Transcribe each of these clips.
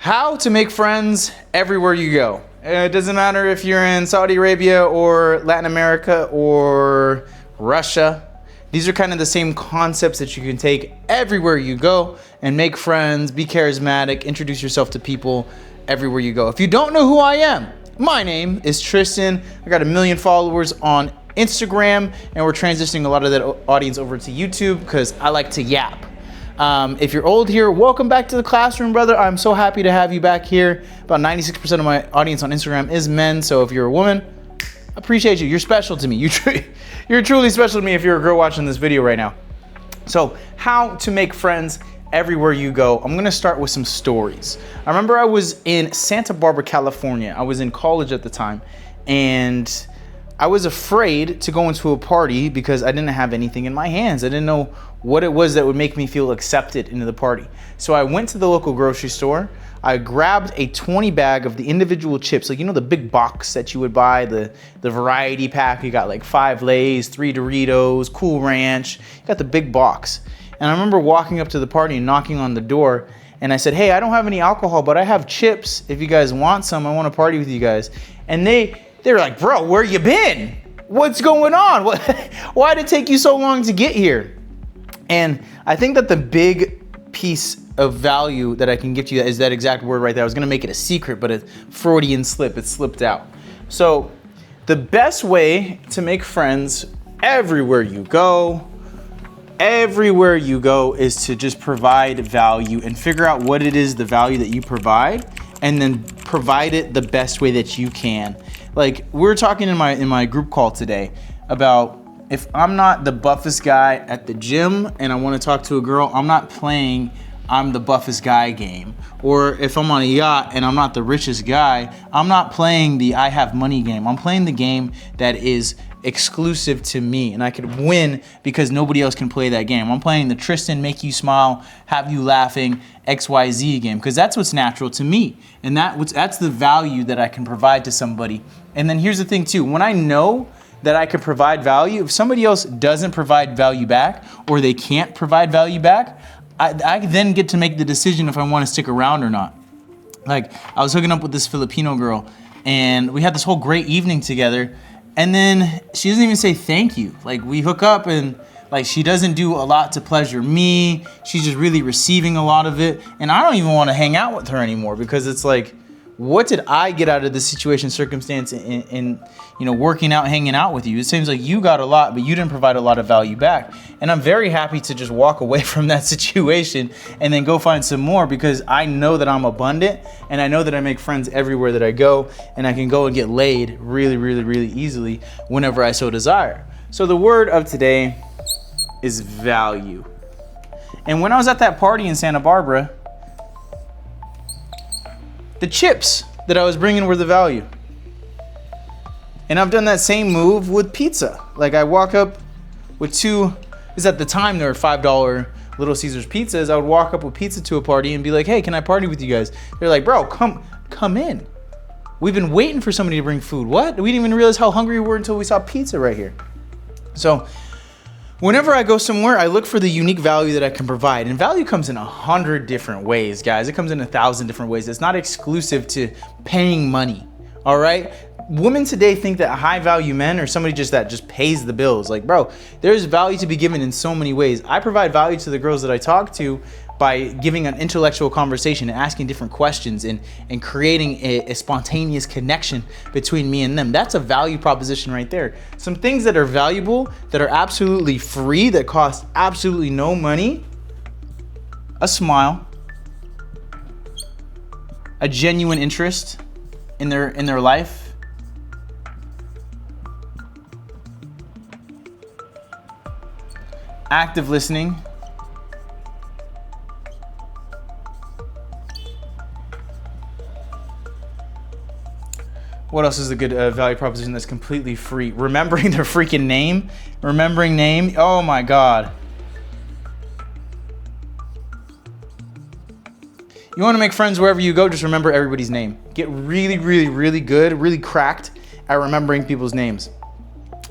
How to make friends everywhere you go. It doesn't matter if you're in Saudi Arabia or Latin America or Russia. These are kind of the same concepts that you can take everywhere you go and make friends, be charismatic, introduce yourself to people everywhere you go. If you don't know who I am, my name is Tristan. I got 1 million followers on Instagram, and we're transitioning a lot of that audience over to YouTube because I like to yap. If you're old here, welcome back to the classroom, brother. I'm so happy to have you back here. About 96% of my audience on Instagram is men, so if you're a woman, I appreciate you. You're special to me. You're truly special to me if you're a girl watching this video right now. So, how to make friends everywhere you go. I'm gonna start with some stories. I remember I was in Santa Barbara, California. I was in college at the time, and I was afraid to go into a party because I didn't have anything in my hands. I didn't know what it was that would make me feel accepted into the party. So I went to the local grocery store. I grabbed a 20 bag of the individual chips, like, you know, the big box that you would buy, the variety pack. You got like 5 Lay's, 3 Doritos, Cool Ranch. You got the big box. And I remember walking up to the party and knocking on the door, and I said, hey, I don't have any alcohol, but I have chips. If you guys want some, I want to party with you guys. And they were like, bro, where you been? What's going on? Why did it take you so long to get here? And I think that the big piece of value that I can give to you is that exact word right there. I was gonna make it a secret, but a Freudian slip, it slipped out. So the best way to make friends everywhere you go is to just provide value and figure out what it is, the value that you provide, and then provide it the best way that you can. Like, we were talking in my group call today about if I'm not the buffest guy at the gym and I want to talk to a girl, I'm not playing I'm the buffest guy game. Or if I'm on a yacht and I'm not the richest guy, I'm not playing the I have money game. I'm playing the game that is exclusive to me, and I could win because nobody else can play that game. I'm playing the Tristan make you smile, have you laughing, XYZ game, because that's what's natural to me, and that's the value that I can provide to somebody. And then here's the thing too, when I know that I can provide value, if somebody else doesn't provide value back or they can't provide value back, I then get to make the decision if I want to stick around or not. Like, I was hooking up with this Filipino girl, and we had this whole great evening together, and then she doesn't even say thank you. Like, we hook up and like she doesn't do a lot to pleasure me. She's just really receiving a lot of it. And I don't even want to hang out with her anymore because it's like, what did I get out of this situation, circumstance, in working out, hanging out with you? It seems like you got a lot, but you didn't provide a lot of value back. And I'm very happy to just walk away from that situation and then go find some more, because I know that I'm abundant and I know that I make friends everywhere that I go, and I can go and get laid really, really, really easily whenever I so desire. So the word of today is value. And when I was at that party in Santa Barbara, the chips that I was bringing were the value. And I've done that same move with pizza. Like, I walk up with at the time there were $5 Little Caesars pizzas. I would walk up with pizza to a party and be like, hey, can I party with you guys? They're like, bro, come in. We've been waiting for somebody to bring food. What? We didn't even realize how hungry we were until we saw pizza right here. So whenever I go somewhere, I look for the unique value that I can provide. And value comes in 100 different ways, guys. It comes in 1,000 different ways. It's not exclusive to paying money, all right? Women today think that high value men are somebody that just pays the bills. Like, bro, there's value to be given in so many ways. I provide value to the girls that I talk to by giving an intellectual conversation and asking different questions and creating a spontaneous connection between me and them. That's a value proposition right there. Some things that are valuable, that are absolutely free, that cost absolutely no money: a smile, a genuine interest in their life, active listening, what else is a good value proposition that's completely free? Remembering their freaking name. Remembering name. Oh my God. You want to make friends wherever you go, just remember everybody's name. Get really, really, really good, really cracked at remembering people's names.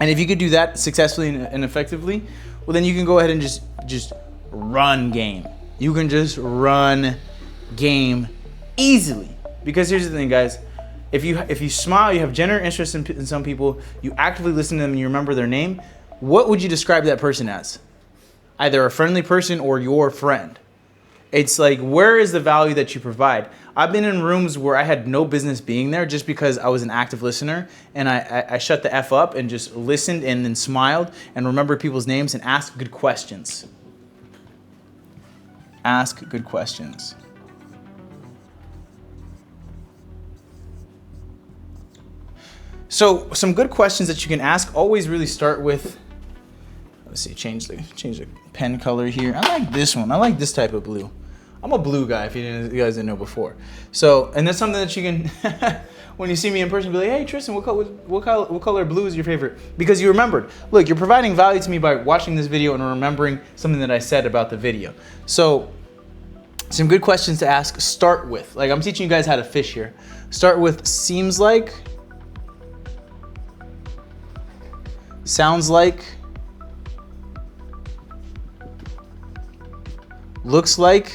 And if you could do that successfully and effectively, well, then you can go ahead and just run game. You can just run game Easily. Because here's the thing, guys. If you smile, you have genuine interest in some people, you actively listen to them and you remember their name, what would you describe that person as? Either a friendly person or your friend. It's like, where is the value that you provide? I've been in rooms where I had no business being there just because I was an active listener, and I shut the F up and just listened and then smiled and remembered people's names and asked good questions. Ask good questions. So some good questions that you can ask always really start with, let's see, change the pen color here. I like this one. I like this type of blue. I'm a blue guy, if you guys didn't know before. So, and that's something that you can, when you see me in person, be like, hey, Tristan, what color blue is your favorite? Because you remembered. Look, you're providing value to me by watching this video and remembering something that I said about the video. So, some good questions to ask, start with. Like, I'm teaching you guys how to fish here. Start with, seems like, sounds like, looks like,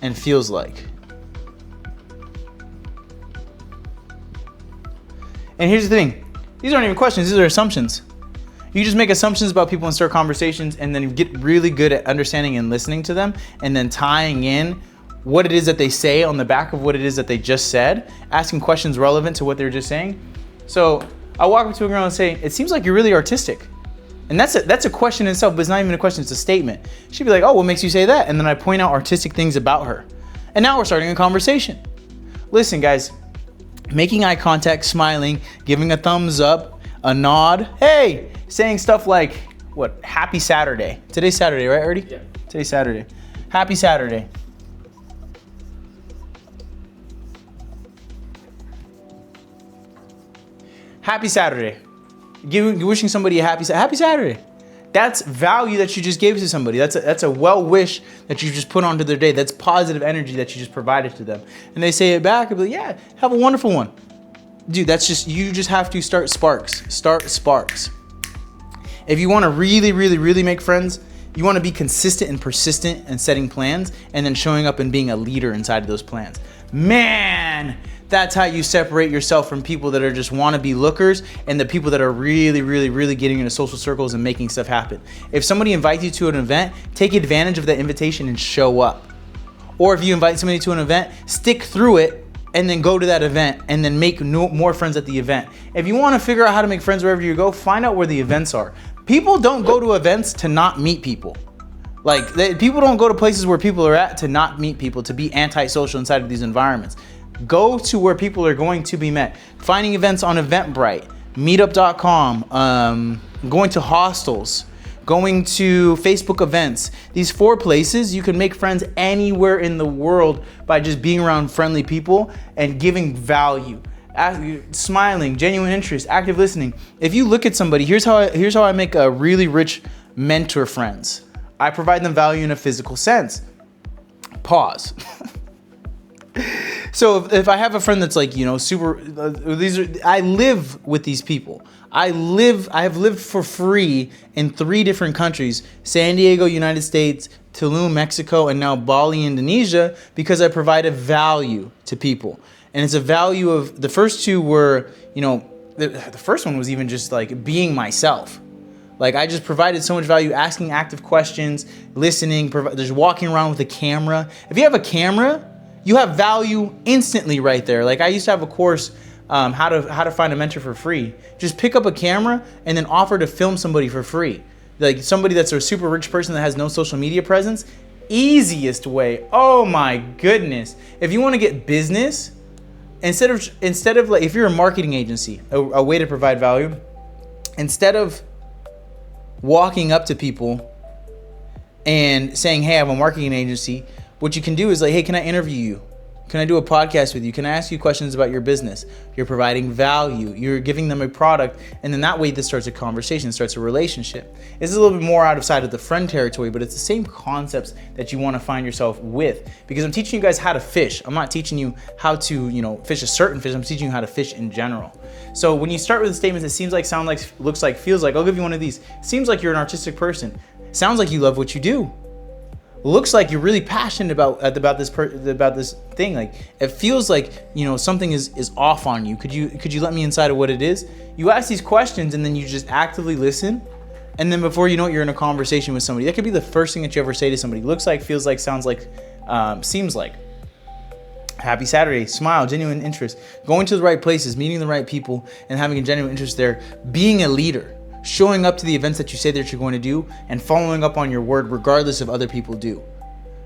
and feels like. And here's the thing, these aren't even questions, these are assumptions. You just make assumptions about people and start conversations and then get really good at understanding and listening to them and then tying in what it is that they say on the back of what it is that they just said, asking questions relevant to what they're just saying. So I'll walk up to a girl and say, it seems like you're really artistic. And that's a question in itself, but it's not even a question, it's a statement. She'd be like, oh, what makes you say that? And then I point out artistic things about her. And now we're starting a conversation. Listen, guys, making eye contact, smiling, giving a thumbs up, a nod, hey, saying stuff like, what, happy Saturday. Today's Saturday, right, Erdy? Yeah. Today's Saturday. Happy Saturday. Happy Saturday. Wishing somebody a happy Saturday. That's value that you just gave to somebody. That's a well wish that you just put onto their day. That's positive energy that you just provided to them. And they say it back and be like, yeah, have a wonderful one. Dude, that's just, you just have to start sparks. Start sparks. If you want to really, really, really make friends, you want to be consistent and persistent in setting plans and then showing up and being a leader inside of those plans. Man, that's how you separate yourself from people that are just wannabe lookers and the people that are really, really, really getting into social circles and making stuff happen. If somebody invites you to an event, take advantage of that invitation and show up. Or if you invite somebody to an event, stick through it and then go to that event and then make more friends at the event. If you want to figure out how to make friends wherever you go, find out where the events are. People don't go to events to not meet people. Like, people don't go to places where people are at to not meet people, to be antisocial inside of these environments. Go to where people are going to be met. Finding events on Eventbrite, meetup.com, going to hostels, going to Facebook events. These 4 places, you can make friends anywhere in the world by just being around friendly people and giving value. Smiling, genuine interest, active listening. If you look at somebody, here's how I make a really rich mentor friends. I provide them value in a physical sense. Pause. So if I have a friend that's like, you know, super, I live with these people. I have lived for free in 3 different countries: San Diego, United States, Tulum, Mexico, and now Bali, Indonesia, because I provide a value to people. And it's a value of, the first 2 were, you know, the first one was even just like being myself. Like, I just provided so much value, asking active questions, listening, just walking around with a camera. If you have a camera, you have value instantly right there. Like, I used to have a course, how to find a mentor for free. Just pick up a camera and then offer to film somebody for free. Like, somebody that's a super rich person that has no social media presence. Easiest way. Oh my goodness. If you want to get business, instead of like, if you're a marketing agency, a way to provide value, instead of walking up to people and saying, hey, I have a marketing agency, what you can do is like, hey, can I interview you? Can I do a podcast with you? Can I ask you questions about your business? You're providing value. You're giving them a product. And then that way this starts a conversation, starts a relationship. This is a little bit more outside of the friend territory, but it's the same concepts that you want to find yourself with, because I'm teaching you guys how to fish. I'm not teaching you how to, you know, fish a certain fish. I'm teaching you how to fish in general. So when you start with the statements, it seems like, sound like, looks like, feels like, I'll give you one of these. Seems like you're an artistic person. Sounds like you love what you do. looks like you're really passionate about this thing. Like it feels like, you know, something is off on you. Could you let me inside of what it is? You ask these questions and then you just actively listen. And then before you know it, you're in a conversation with somebody. That could be the first thing that you ever say to somebody. Looks like, feels like, sounds like, seems like. Happy Saturday, smile, genuine interest, going to the right places, meeting the right people, and having a genuine interest there. Being a leader, showing up to the events that you say that you're going to do, and following up on your word regardless of other people do.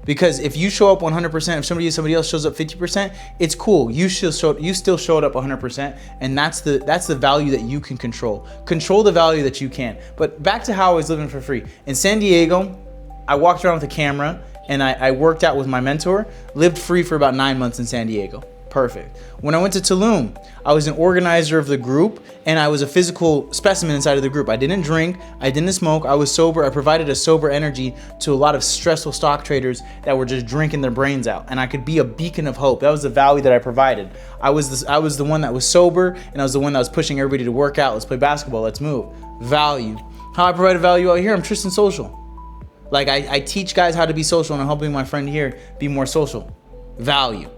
Because if you show up 100%, if somebody else shows up 50%, it's cool. You still showed up 100%, and that's the value that you can control. Control the value that you can. But back to how I was living for free. In San Diego, I walked around with a camera, and I worked out with my mentor, lived free for about 9 months in San Diego. Perfect. When I went to Tulum, I was an organizer of the group, and I was a physical specimen inside of the group. I didn't drink, I didn't smoke, I was sober. I provided a sober energy to a lot of stressful stock traders that were just drinking their brains out, and I could be a beacon of hope. That was the value that I provided. I was the one that was sober, and I was the one that was pushing everybody to work out. Let's play basketball, let's move. Value. How I provide value out here, I'm Tristan Social. Like I teach guys how to be social, and I'm helping my friend here be more social. Value.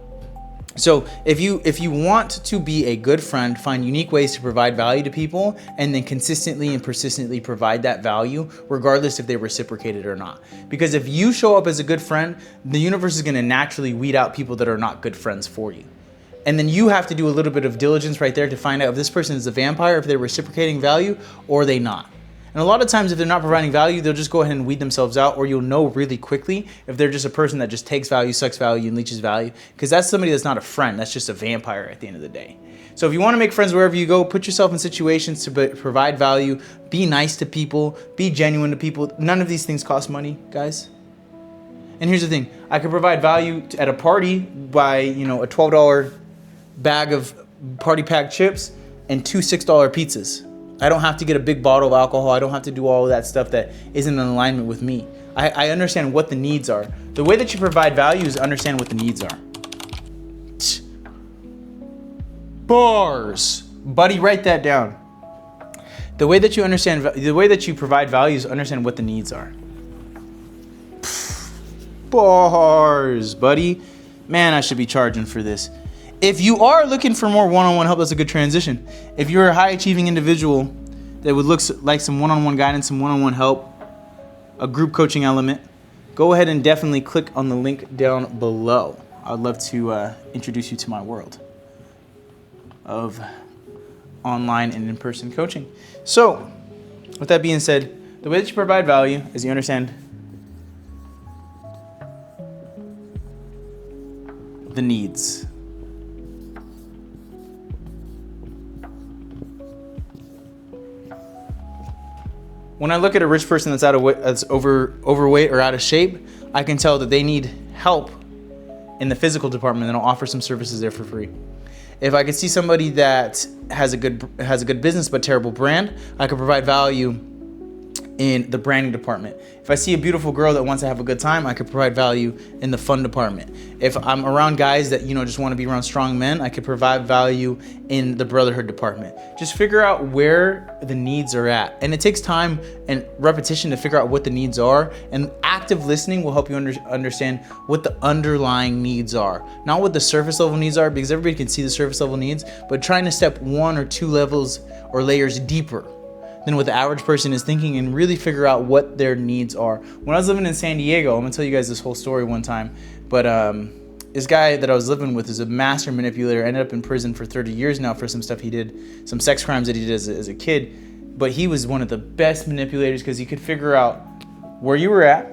So if you want to be a good friend, find unique ways to provide value to people, and then consistently and persistently provide that value, regardless if they reciprocate it or not. Because if you show up as a good friend, the universe is going to naturally weed out people that are not good friends for you. And then you have to do a little bit of diligence right there to find out if this person is a vampire, if they're reciprocating value, or they not. And a lot of times, if they're not providing value, they'll just go ahead and weed themselves out, or you'll know really quickly if they're just a person that just takes value, sucks value, and leeches value, because that's somebody that's not a friend. That's just a vampire at the end of the day. So if you want to make friends wherever you go, put yourself in situations to provide value, be nice to people, be genuine to people. None of these things cost money, guys. And here's the thing. I could provide value at a party by, a $12 bag of party pack chips and 2 $6 pizzas. I don't have to get a big bottle of alcohol. I don't have to do all of that stuff that isn't in alignment with me. I understand what the needs are. The way that you provide value is understand what the needs are. Bars. Buddy, write that down. The way that you provide value is understand what the needs are. Bars, buddy. Man, I should be charging for this. If you are looking for more one-on-one help, that's a good transition. If you're a high-achieving individual that would look like some one-on-one guidance, some one-on-one help, a group coaching element, go ahead and definitely click on the link down below. I'd love to introduce you to my world of online and in-person coaching. So, with that being said, the way that you provide value is you understand the needs. When I look at a rich person that's overweight or out of shape, I can tell that they need help in the physical department, and I'll offer some services there for free. If I could see somebody that has a good business but terrible brand, I could provide value in the branding department. If I see a beautiful girl that wants to have a good time, I could provide value in the fun department. If I'm around guys that just want to be around strong men, I could provide value in the brotherhood department. Just figure out where the needs are at. And it takes time and repetition to figure out what the needs are, and active listening will help you understand what the underlying needs are. Not what the surface level needs are, because everybody can see the surface level needs, but trying to step 1 or 2 levels or layers deeper than what the average person is thinking, and really figure out what their needs are. When I was living in San Diego, I'm gonna tell you guys this whole story one time, but this guy that I was living with is a master manipulator, ended up in prison for 30 years now for some stuff he did, some sex crimes that he did as a kid, but he was one of the best manipulators because he could figure out where you were at,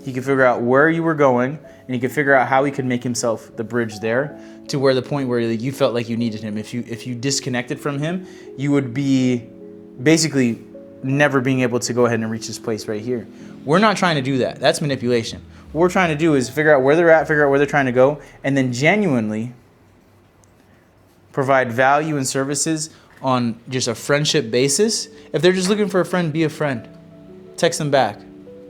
he could figure out where you were going, and he could figure out how he could make himself the bridge there to where the point where you felt like you needed him. If you disconnected from him, you would be basically never being able to go ahead and reach this place right here. We're not trying to do that. That's manipulation. What we're trying to do is figure out where they're at, figure out where they're trying to go, and then genuinely provide value and services on just a friendship basis. If they're just looking for a friend, be a friend. Text them back.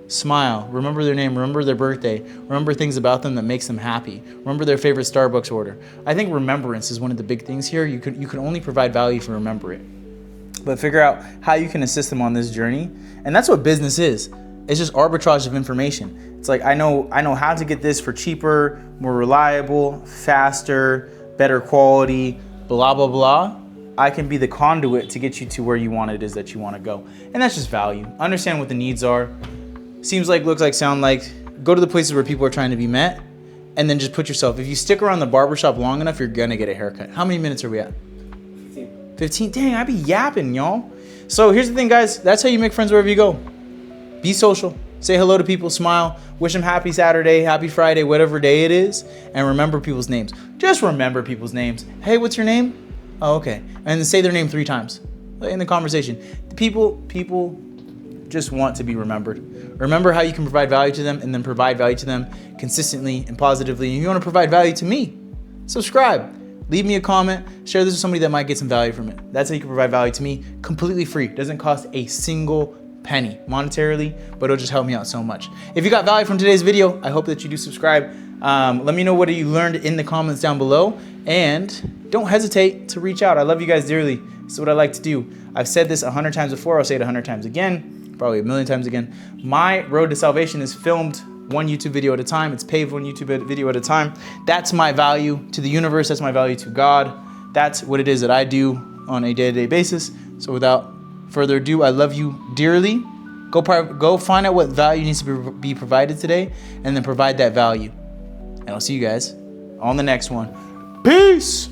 Smile. Remember their name. Remember their birthday. Remember things about them that makes them happy. Remember their favorite Starbucks order. I think remembrance is one of the big things here. You can only provide value if you remember it. But figure out how you can assist them on this journey. And that's what business is. It's just arbitrage of information. It's like, I know how to get this for cheaper, more reliable, faster, better quality, blah, blah, blah. I can be the conduit to get you to where you want it is that you want to go. And that's just value. Understand what the needs are. Seems like, looks like, sound like. Go to the places where people are trying to be met, and then just put yourself. If you stick around the barbershop long enough, you're gonna get a haircut. How many minutes are we at? 15. Dang, I be yapping, y'all. So here's the thing, guys. That's how you make friends wherever you go. Be social. Say hello to people, smile, wish them happy Saturday, happy Friday, whatever day it is, and remember people's names. Just remember people's names. Hey, what's your name? Oh, okay. And then say their name 3 times in the conversation. People just want to be remembered. Remember how you can provide value to them, and then provide value to them consistently and positively. And if you want to provide value to me, subscribe. Leave me a comment. Share this with somebody that might get some value from it. That's how you can provide value to me completely free. Doesn't cost a single penny monetarily, but it'll just help me out so much. If you got value from today's video, I hope that you do subscribe. Let me know what you learned in the comments down below, and don't hesitate to reach out. I love you guys dearly. This is what I like to do. I've said this 100 times before. I'll say it 100 times again, probably a million times again. My road to salvation is filmed one YouTube video at a time. It's paved one YouTube video at a time. That's my value to the universe. That's my value to God. That's what it is that I do on a day-to-day basis. So without further ado, I love you dearly. Go find out what value needs to be provided today, and then provide that value. And I'll see you guys on the next one. Peace.